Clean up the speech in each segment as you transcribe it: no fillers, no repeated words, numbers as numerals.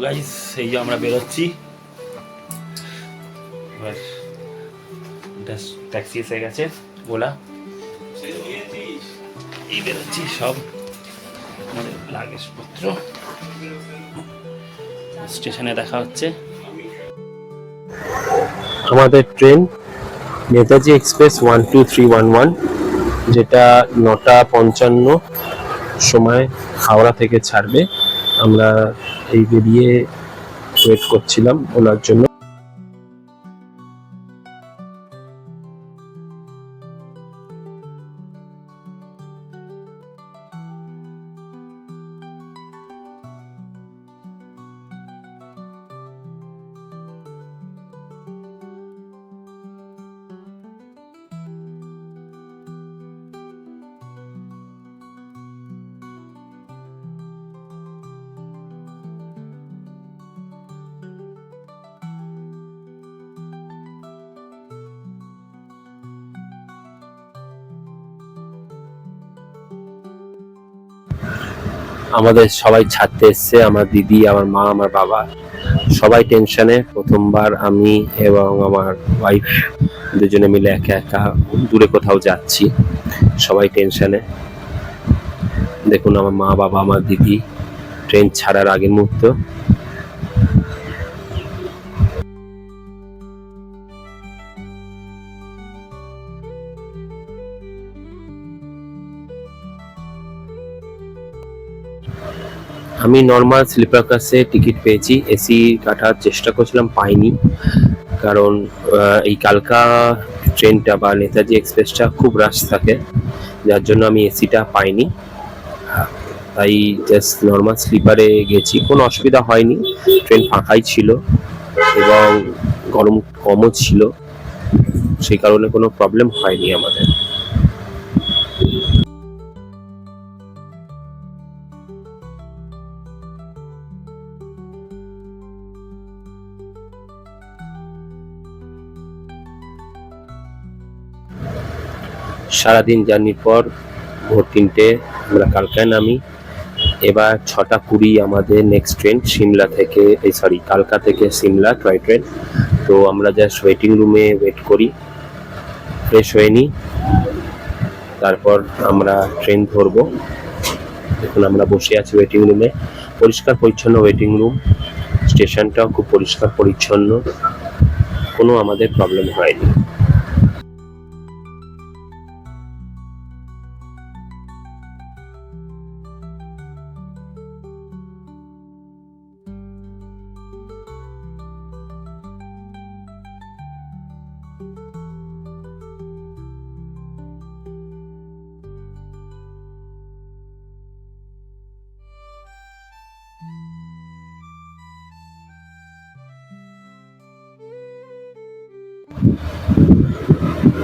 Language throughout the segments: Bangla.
গাইস, এই যে আমরা বেরোচ্ছি এবার। ট্যাক্সি এসে গেছে, ওলা এই বেরোচ্ছি, সব আমাদের লাগেজপত্র। স্টেশনে দেখা হচ্ছে। আমাদের ট্রেন নেতাজি এক্সপ্রেস 12311, যেটা 9:55 সময় হাওড়া থেকে ছাড়বে। আমরা এই বেরিয়ে ওয়েট করছিলাম ওনার জন্য। আমাদের সবাই ছাড়তে এসছে, আমার দিদি, আমার মা, আমার বাবা, সবাই টেনশনে। প্রথমবার আমি এবং আমার ওয়াইফ দুজনে মিলে একা একা দূরে কোথাও যাচ্ছি, সবাই টেনশনে। দেখুন আমার মা, বাবা, আমার দিদি ট্রেন ছাড়ার আগের মুহূর্ত। আমি নর্মাল স্লিপার ক্লাসে টিকিট পেয়েছি, এসি কাটার চেষ্টা করছিলাম, পাইনি। কারণ এই কালকা ট্রেনটা বা নেতাজি এক্সপ্রেসটা খুব রাশ থাকে, যার জন্য আমি এসিটা পাইনি। তাই জাস্ট নর্মাল স্লিপারে গেছি, কোনো অসুবিধা হয়নি। ট্রেন ফাঁকাই ছিল এবং গরম কমও ছিল, সেই কারণে কোনো প্রবলেম হয়নি আমাদের। সারাদিন জার্নির পর ভোর 3টে আমরা কালকায় নামি। এবার 6:20 আমাদের নেক্সট ট্রেন সিমলা থেকে, কালকা থেকে সিমলা টয় ট্রেন। তো আমরা জাস্ট ওয়েটিং রুমে ওয়েট করি, ফ্রেশ হয়ে নিই, তারপর আমরা ট্রেন ধরবো। এখন আমরা বসে আছি ওয়েটিং রুমে, পরিষ্কার পরিচ্ছন্ন ওয়েটিং রুম, স্টেশনটাও খুব পরিষ্কার পরিচ্ছন্ন, কোনো আমাদের প্রবলেম হয়নি।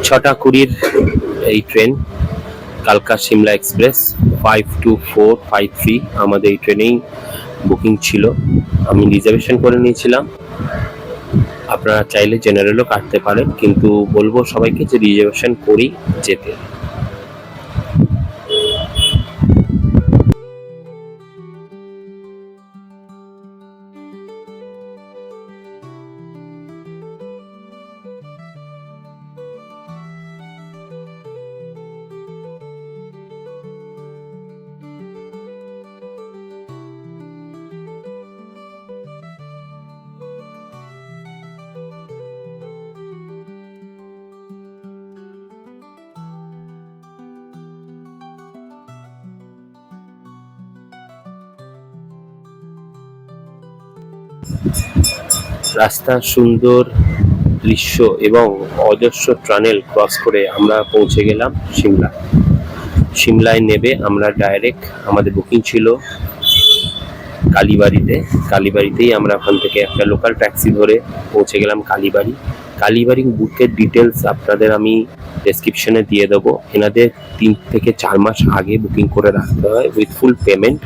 ছটা 20 এই ট্রেন কালকা সিমলা এক্সপ্রেস 52453 আমাদের এই ট্রেনেই বুকিং ছিল। আমি রিজার্ভেশন করে নিয়েছিলাম, আপনারা চাইলে জেনারেলও কাটতে পারেন, কিন্তু বলবো সবাইকে যে রিজার্ভেশন করেই যেতে। রাস্তার সুন্দর দৃশ্য এবং অজস্র টানেল ক্রস করে আমরা পৌঁছে গেলাম সিমলা। সিমলায় নেবে আমরা ডাইরেক্ট, আমাদের বুকিং ছিল কালীবাড়িতেই আমরা ওখান থেকে একটা লোকাল ট্যাক্সি ধরে পৌঁছে গেলাম কালীবাড়ি বুকের ডিটেলস আপনাদের আমি ডেসক্রিপশনে দিয়ে দেবো। এনাদের 3 থেকে 4 মাস আগে বুকিং করে রাখতে হয় উইথ ফুল পেমেন্ট,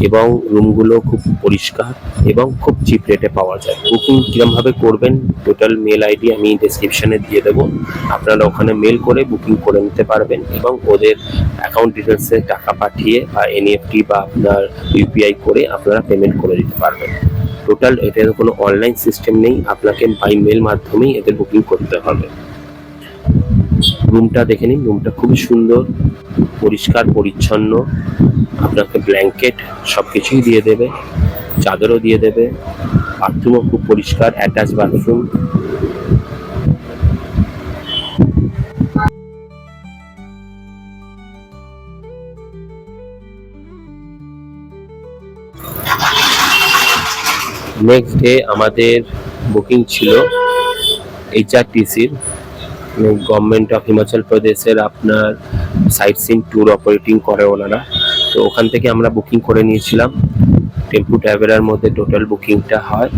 এবং রুমগুলো খুব পরিষ্কার এবং খুব চিপ রেটে পাওয়া যায়। বুকিং কীরকমভাবে করবেন টোটাল মেল আইডি আমি ডেসক্রিপশনে দিয়ে দেবো, আপনারা ওখানে মেল করে বুকিং করে নিতে পারবেন এবং ওদের অ্যাকাউন্ট ডিটেলসে টাকা পাঠিয়ে বা এনইএফটি বা আপনার ইউপিআই করে আপনারা পেমেন্ট করে দিতে পারবেন। টোটাল এটার কোনো অনলাইন সিস্টেম নেই, আপনাকে বাই মেল মাধ্যমেই এদের বুকিং করতে হবে। রুমটা দেখে নিন, রুমটা খুবই সুন্দর, পরিষ্কার পরিচ্ছন্ন। আপনাকে ব্ল্যাঙ্কেট সব কিছুই দিয়ে দেবে, চাদরও দিয়ে দেবে। বাথরুমও খুব পরিষ্কার, অ্যাটাচ বাথরুম। নেক্সট ডে আমাদের বুকিং ছিল HRTC-র, গভর্নমেন্ট অফ হিমাচল প্রদেশের আপনার সাইট সিন ট্যুর অপারেটিং করে ওনারা। তো ওখান থেকে আমরা বুকিং করে নিয়েছিলাম। টেম্পু ট্রাভেলার মধ্যে টোটাল বুকিংটা হয়।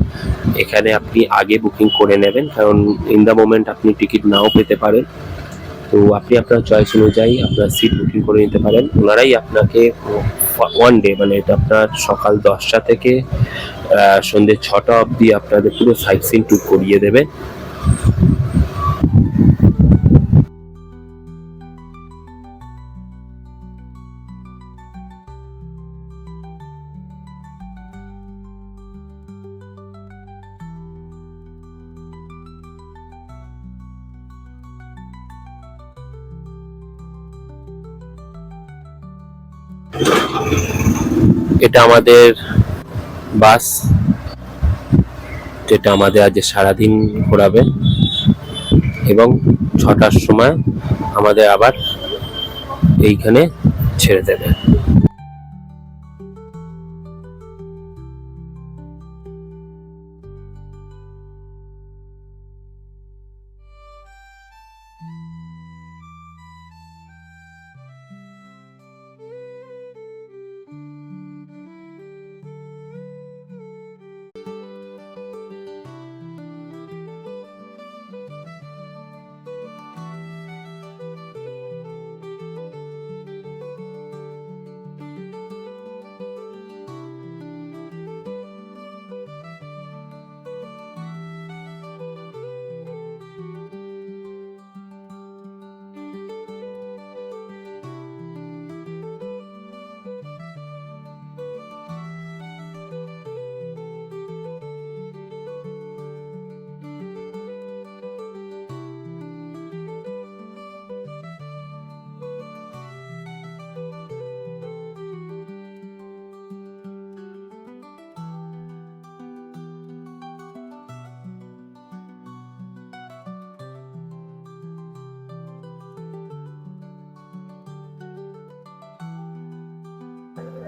এখানে আপনি আগে বুকিং করে নেবেন, কারণ ইন দ্য মোমেন্ট আপনি টিকিট নাও পেতে পারেন। তো আপনি আপনার চয়েস অনুযায়ী আপনার সিট বুকিং করে নিতে পারেন। ওনারাই আপনাকে ওয়ান ডে, মানে এটা আপনার সকাল 10টা থেকে সন্ধ্যে 6টা অবধি আপনাদের পুরো সাইট সিন ট্যুর করিয়ে দেবে। এটা আমাদের বাস, যেটা আমাদের আজ সারাদিন ঘোরাবে এবং 6টার সময় আমাদের আবার এইখানে ছেড়ে দেবে।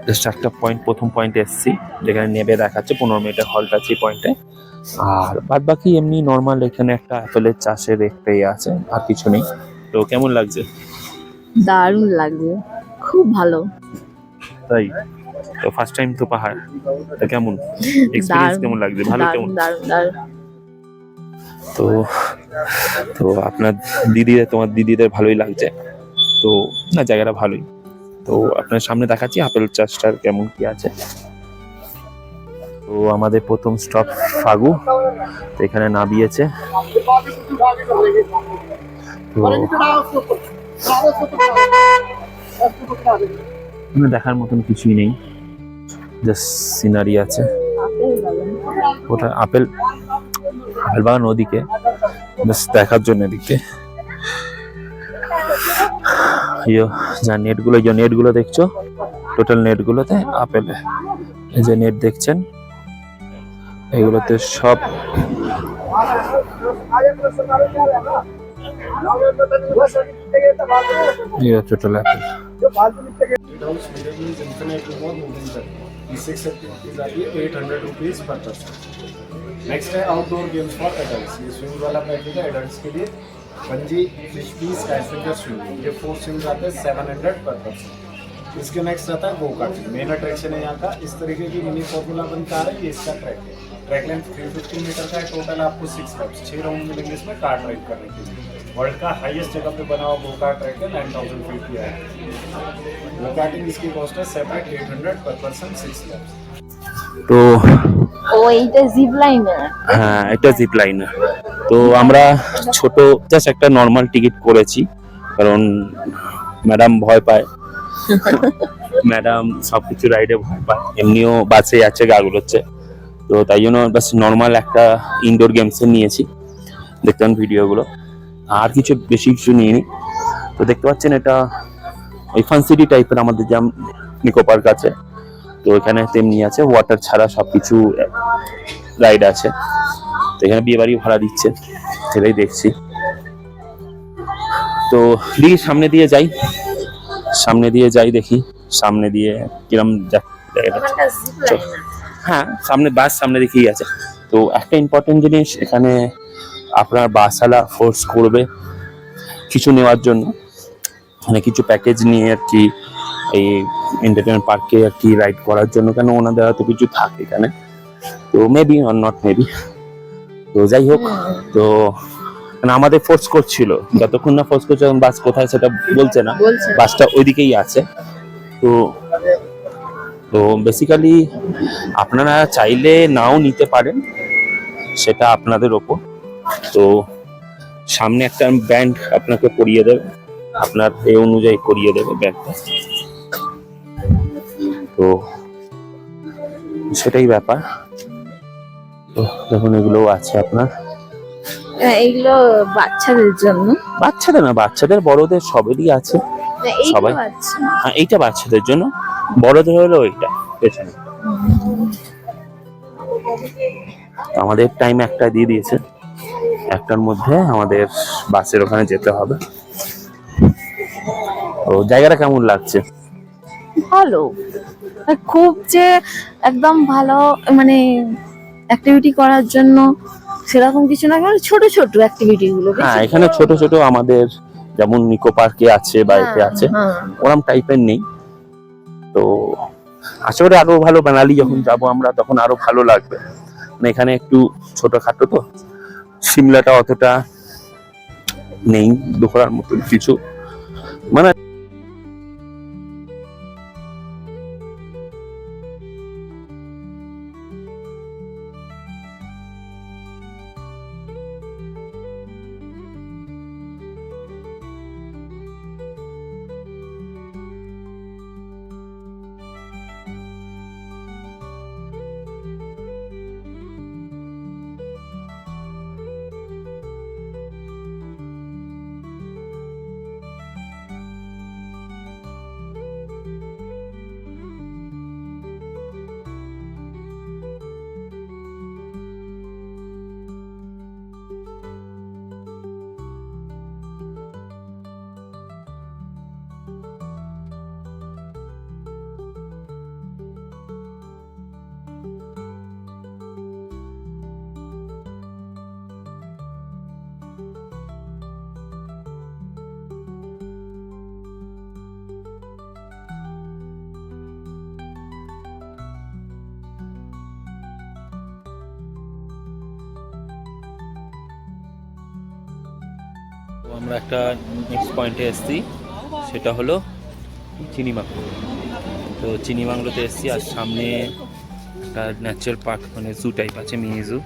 জাস্ট একটা পয়েন্ট, প্রথম পয়েন্টে এসেছি যেখানে নেবে দেখাচ্ছে 15 মিনিটের হল্ট আছে এই পয়েন্টে। আর বাদ বাকি এমনি নর্মাল, এখানে একটা অ্যাপেলের চাষের একটাই আছে, আর কিছু নেই। তো কেমন লাগছে? দারুণ লাগছে, খুব ভালো। তাই তো ফার্স্ট টাইম তো পাহাড়, তা কেমন এক্সপেরিয়েন্স, দারুণ, কেমন লাগছে? ভালো, কেমন? দারুণ দারুণ। তো তো আপনার তোমার দিদিদের ভালোই লাগছে তো? না, জায়গাটা ভালোই। তো আপনার সামনে দেখাচ্ছি আপেল চাষটার কেমন কি আছে। তো আমাদের প্রথম স্টপ ফাগু, তো এখানে নামিয়েছে। তো এখানে দেখার মতন কিছুই নেই, জাস্ট সিনারি আছে। ওটা আপেল বাগান ওদিকে, জাস্ট দেখার জন্য এদিকে। যা নেটগুলো দেখছো, টোটাল নেটগুলোতে আপেল, এই যে নেট দেখছেন এগুলোতে সব টোটাল আপেল। E6 एक्टिविटीज आती है 800 रुपीज़ पर पर्सन। नेक्स्ट है आउटडोर गेम्स फॉर एडल्ट्स। ये स्विमिंग वाला पैकेज है एडल्ट्स के लिए। Bungee, fish piece, adventure swimming, ये 4 स्विम्स आते हैं 700 पर पर्सन। इसके नेक्स्ट आता है गो कार्टिंग, मेन अट्रैक्शन है यहाँ का। इस तरीके की मिनी फॉर्मूला बनता है, ये इसका ट्रैक है। ट्रैक लेंथ 350 मीटर का है। टोटल आपको 6 लैप्स, 6 राउंड मिलेंगे इसमें कार ड्राइव करने के लिए। वर्ल्ड का हाईएस्ट जगह पे बना हुआ गो कार्ट ट्रैक है, 9000 फीट की है। गो कार्टिंग इसकी कॉस्ट है सेपरेट 800 पर पर्सन, 6 लैप्स। তো ও এইটা জিপ লাইনার। হ্যাঁ, এটা জিপ লাইনার। তো আমরা ছোট জাস্ট একটা নর্মাল টিকিট করেছি, কারণ ম্যাডাম ভয় পায়। ম্যাডাম সবকিছু রাইডে ভয় পায়, এমনিও বাসে যাচ্ছে, গা গুলোচ্ছে। তো তাই জন্য বাস নর্মাল একটা ইনডোর গেমসের নিয়েছি, দেখতাম ভিডিওগুলো, আর কিছু বেশি কিছু নিইনি। তো দেখতে পাচ্ছেন এটা ওই ফান সিটি টাইপের আমাদের যেমন নিকো পার্ক আছে, তো এখানে তেমনি আছে, ওয়াটার ছাড়া সবকিছু রাইড আছে। তো এখানে বিয়ে বাড়ি ভাড়া দিচ্ছে, সেটাই দেখছি। তো দেখি সামনে দিয়ে যাই, দেখি সামনে দিয়ে কিরম হ্যাঁ সামনে বাস সামনে দিকেই আছে। তো একটা ইম্পর্টেন্ট জিনিস, এখানে আপনার বাসওয়ালা ফোর্স করবে কিছু নেওয়ার জন্য, মানে কিছু প্যাকেজ নিয়ে আর কি এই এন্টারটেনমেন্ট পার্কে আর কি রাইড করার জন্য, কেন ওনাদের হয়তো কিছু থাকে এখানে, তো মেবি অর নট মেবি। তো যাই হোক, তো মানে আমাদের ফোর্স করছিল, যতক্ষণ না ফোর্স করছে বাস কোথায় সেটা বলছে না, বাসটা ওইদিকেই আছে। তো তো বেসিক্যালি আপনারা চাইলে নাও নিতে পারেন, সেটা আপনাদের ওপর। তো সামনে একটা ব্যান্ড আপনাকে পরিয়ে দেবে, আপনার এই অনুযায়ী করিয়ে দেবে ব্যাগটা। তো সেটাই ব্যাপার। তো দেখুন এগুলো আছে আপনার, এইগুলো বাচ্চাদের জন্য। বাচ্চাদের না, বাচ্চাদের বড়দের সবেরই আছে। সবাই আচ্ছা, হ্যাঁ এইটা বাচ্চাদের জন্য, বড়দের হলো ওইটা পেছনে। আমাদের টাইম একটা দিয়ে দিয়েছে, একটার মধ্যে আমাদের বাসের ওখানে যেতে হবে। তো জায়গাটা কেমন লাগছে? ভালো, খুব যে একদম ভালো মানে অ্যাক্টিভিটি করার জন্য সেরকম কিছু না, মানে ছোট ছোট অ্যাক্টিভিটি গুলো। হ্যাঁ এখানে ছোট ছোট আমাদের যেমন নিকো পার্কে আছে বা এতে আছে, ওরম টাইপের নেই। তো আশা করি আরো ভালো বানালি যখন যাবো আমরা তখন আরো ভালো লাগবে। মানে এখানে একটু ছোটখাটো, তো সিমলাটা অতটা নেই দোকরার মতো কিছু, মানে আমরা একটা নেক্সট পয়েন্টে এসেছি, সেটা হলো চিনিমাংলো। তো চিনিমাংলোতে এসেছি, আর সামনে একটা ন্যাচারাল পার্ক মানে জু টাইপ আছে, মিনি জু।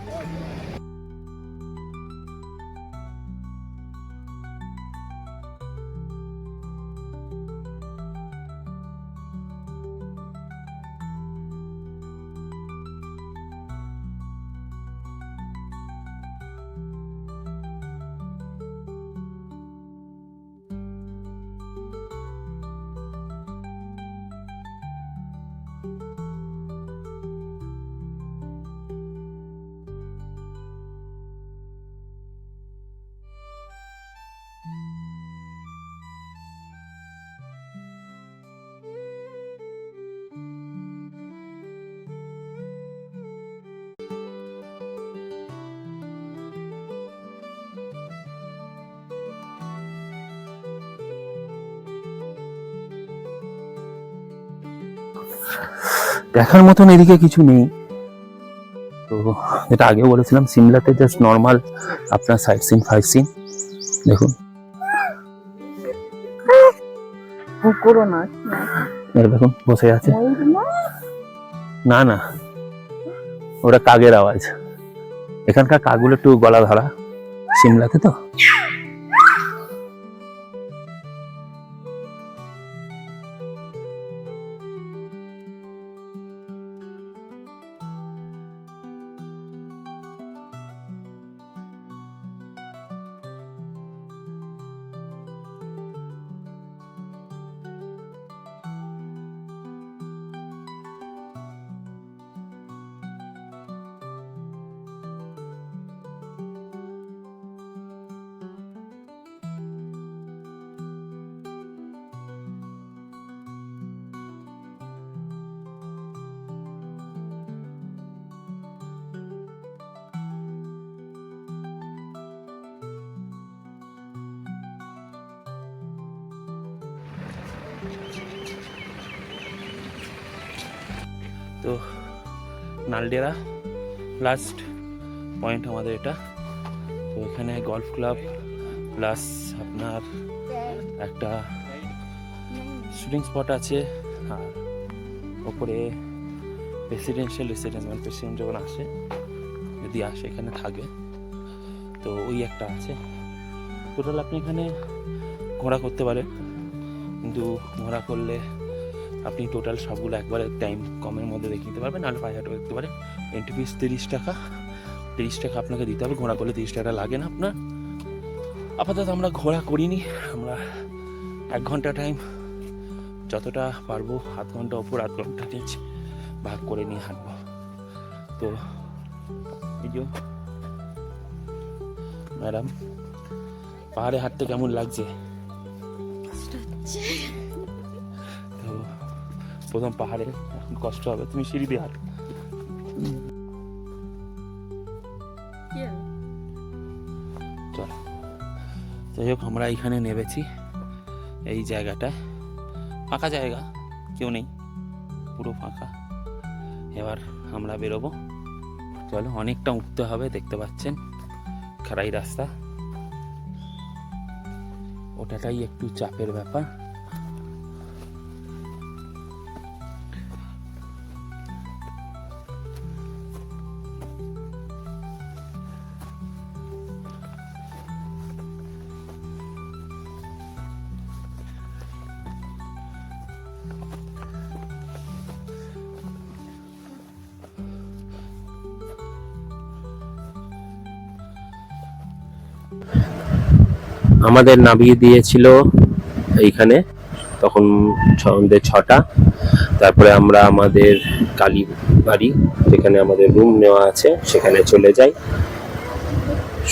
দেখার মতন এদিকে কিছু নেই। তো যেটা আগেও বলেছিলাম, সিমলাতে জাস্ট নর্মাল আপনার সাইট সিন ফাইট সিন দেখুন। করো না, দেখুন বসে আছে, না না ওটা কাকের আওয়াজ। এখানকার কাকগুলো একটু গলা ধরা, সিমলাতে তো। তো নালডেরা লাস্ট পয়েন্ট আমাদের এটা। তো এখানে গলফ ক্লাব প্লাস আপনার একটা শুটিং স্পট আছে, আর ওপরে প্রেসিডেন্সিয়াল রেসিডেন্স, মানে প্রেসিডেন্ট যখন আসে, যদি আসে এখানে থাকে, তো ওই একটা আছে। টোটাল আপনি এখানে ঘোরা করতে পারেন, কিন্তু ঘোরা করলে আপনি টোটাল সবগুলো একবারে টাইম কমের মধ্যে দেখে নিতে পারবেন, নাহলে পায়ে হাঁটু দেখতে পারেন। এন্ট্রি ফিস 30 টাকা, 30 টাকা আপনাকে দিতে হবে। ঘোরা করলে 30 টাকা লাগে না আপনার। আপাতত আমরা ঘোরা করিনি, আমরা 1 ঘন্টা টাইম যতটা পারবো, আধ ঘন্টা ওপর আধ ঘন্টা নিচ ভাগ করে নিয়ে হাঁটবো। তো এই যে ম্যাডাম, পাহাড়ে হাঁটতে কেমন লাগছে? তো প্রথম পাহাড়ে এখন কষ্ট হবে, তুমি সিঁড়ি দিয়ে হাঁটো। চলো, যাই হোক আমরা এইখানে নেমেছি, এই জায়গাটায় ফাঁকা জায়গা, কেউ নেই, পুরো ফাঁকা। এবার আমরা বেরোবো। চলো, অনেকটা উঠতে হবে, দেখতে পাচ্ছেন খাড়াই রাস্তা, ওটাটাই একটু চাপের ব্যাপার। আমাদের নামিয়ে দিয়েছিল এইখানে তখন সন্ধ্যে 6টা। তারপরে আমরা আমাদের কালীবাড়ি, যেখানে আমাদের রুম নেওয়া আছে, সেখানে চলে যাই।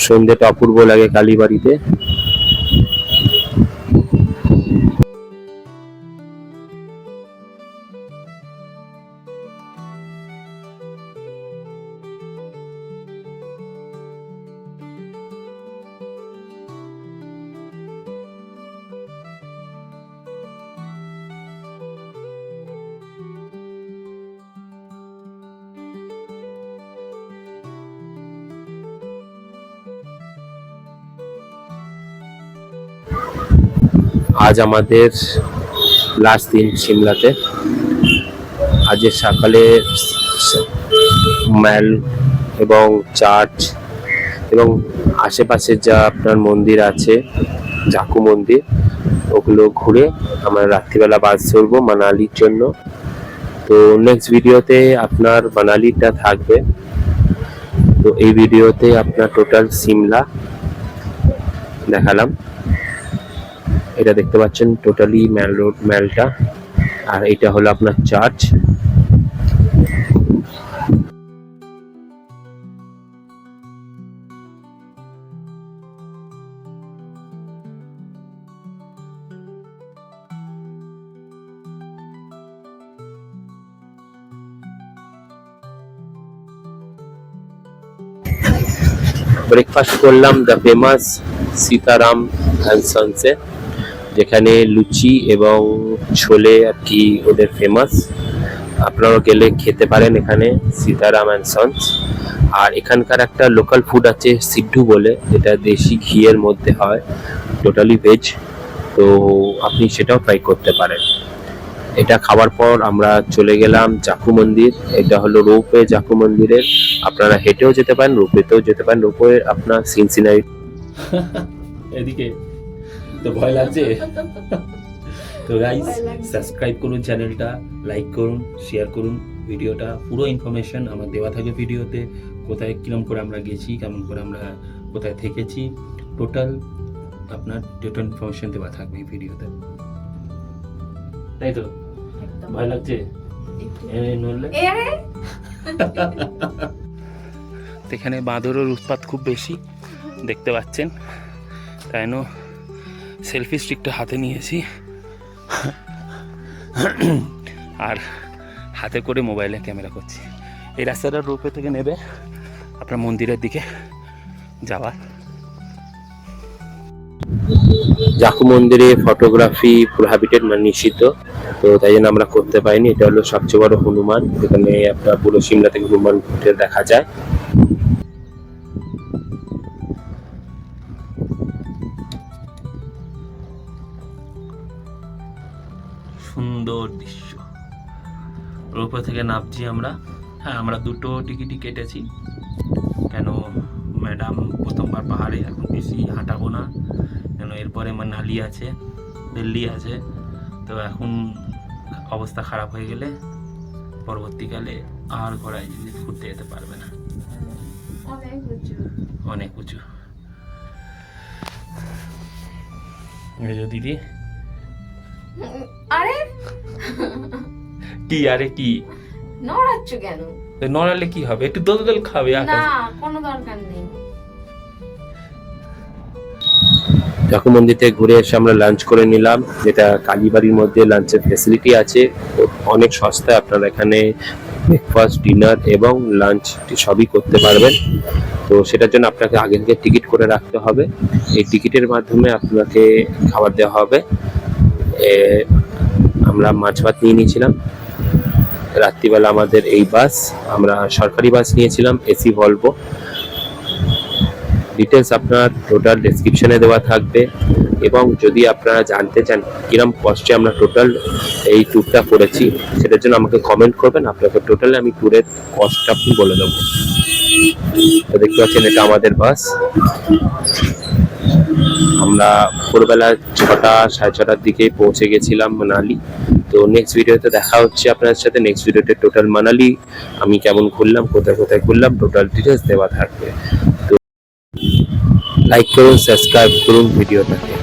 সন্ধ্যেটা অপূর্ব লাগে কালীবাড়িতে। আজ আমাদের লাস্ট দিন সিমলাতে। আজের সকালে ম্যাল এবং চার্চ এবং আশেপাশে যা আপনার মন্দির আছে, জাকু মন্দির, ওগুলো ঘুরে আমরা রাত্রিবেলা বাস ধরবো মানালির জন্য। তো নেক্সট ভিডিওতে আপনার মানালিটা থাকবে। তো এই ভিডিওতে আপনার টোটাল সিমলা দেখালাম। এটা দেখতে পাচ্ছেন টোটালি ম্যাল রোড, ম্যালটা, আর এটা হলো আপনার চার্চ। ব্রেকফাস্ট করলাম দ্য ফেমাস সীতারাম অ্যান্ড সন্সে, যেখানে লুচি এবং ছোলে আর কি ওদের ফেমাস। আপনারা গেলে খেতে পারেন এখানে সীতারাম অ্যান্ড সন্স। আর এখানকার একটা লোকাল ফুড আছে সিদ্ধু বলে, যেটা দেশি ঘিয়ের মধ্যে হয়, টোটালি ভেজ। তো আপনি সেটাও ট্রাই করতে পারেন। এটা খাওয়ার পর আমরা চলে গেলাম জাকু মন্দির। এটা হলো রোপওয়ে জাকু মন্দিরের। আপনারা হেঁটেও যেতে পারেন, রোপওয়েতেও যেতে পারেন। রোপওয়ে আপনার সিনসিনারি এদিকে তো ভয় লাগছে। তো গাইস, সাবস্ক্রাইব করুন চ্যানেলটা, লাইক করুন, শেয়ার করুন ভিডিওটা। পুরো ইনফরমেশন আমার দেওয়া থাকে ভিডিওতে, কোথায় কিরম করে আমরা গেছি, কেমন করে আমরা কোথায় থেকেছি, টোটাল আপনার টোটাল ইনফরমেশন দেওয়া থাকবে এই ভিডিওতে। তাই তো? ভয় লাগছে নড়লে? এখানে বাঁদরের উৎপাত খুব বেশি দেখতে পাচ্ছেন, তাই না? সেলফি স্টিকটা হাতে নিয়েছি আর হাতে করে মোবাইলে ক্যামেরা করছি। এই রাস্তাটা রোপওয়ে থেকে নেবে আপনার মন্দিরের দিকে যাওয়ার। জাকু মন্দিরে ফটোগ্রাফি প্রোহাবিটেড, মানে নিষিদ্ধ, তো তাই জন্য আমরা করতে পারিনি। এটা হলো সবচেয়ে বড় হনুমান, এখানে আপনার পুরো সিমলা থেকে হনুমান দেখা যায়। সুন্দর দৃশ্য, ওর উপর থেকে নামছি আমরা। হ্যাঁ, আমরা দুটো টিকিটই কেটেছি, কেন ম্যাডাম প্রথমবার পাহাড়ে, এখন বেশি হাঁটাবো না, কেন এরপরে মানালি আছে, দিল্লি আছে, তো এখন অবস্থা খারাপ হয়ে গেলে পরবর্তীকালে আর ঘোড়ায় ঘুরতে যেতে পারবে না, অনেক উঁচু। এই যে দিদি, আরে কি আরে কি নড়াচ্ছ কেন? নড়ালে কি হবে, একটু দোল দোল খাবে না, আকাশ। কোনো দরকার নেই। জাকু মন্দির থেকে ঘুরে এসে আমরা লাঞ্চ করে নিলাম, যেটা কালীবাড়ির মধ্যে লাঞ্চের ফেসিলিটি আছে, অনেক সস্তায় আপনারা এখানে ব্রেকফাস্ট, ডিনার এবং লাঞ্চ সবই করতে পারবেন। তো সেটার জন্য আপনাকে আগে থেকে টিকিট করে রাখতে হবে, এই টিকিটের মাধ্যমে আপনাকে খাবার দেওয়া হবে। আমরা মাছ ভাত নিয়ে নিয়েছিলাম, রাত্রিবেলা আমাদের এই বাস, আমরা সরকারি বাস নিয়েছিলাম, এসি ভলভো। ডিটেলস আপনার টোটাল ডেসক্রিপশনে দেওয়া থাকবে, এবং যদি আপনারা জানতে চান কিরম কস্টে আমরা টোটাল এই ট্যুরটা করেছি, সেটার জন্য আমাকে কমেন্ট করবেন, আপনাকে টোটালি আমি ট্যুরের কস্টটা আপনি বলে দেবো। তো দেখতে পাচ্ছেন এটা আমাদের বাস, আমরা ভোরবেলা 6টা সাড়ে 6টার দিকে পৌঁছে গেছিলাম মানালি। তো নেক্সট ভিডিওতে দেখা হচ্ছে আপনাদের সাথে। নেক্সট ভিডিওতে টোটাল মানালি আমি কেমন ঘুরলাম, কোথায় কোথায় ঘুরলাম, টোটাল ডিটেলস দেওয়া থাকবে। তো লাইক করুন, সাবস্ক্রাইব করুন ভিডিওটাকে।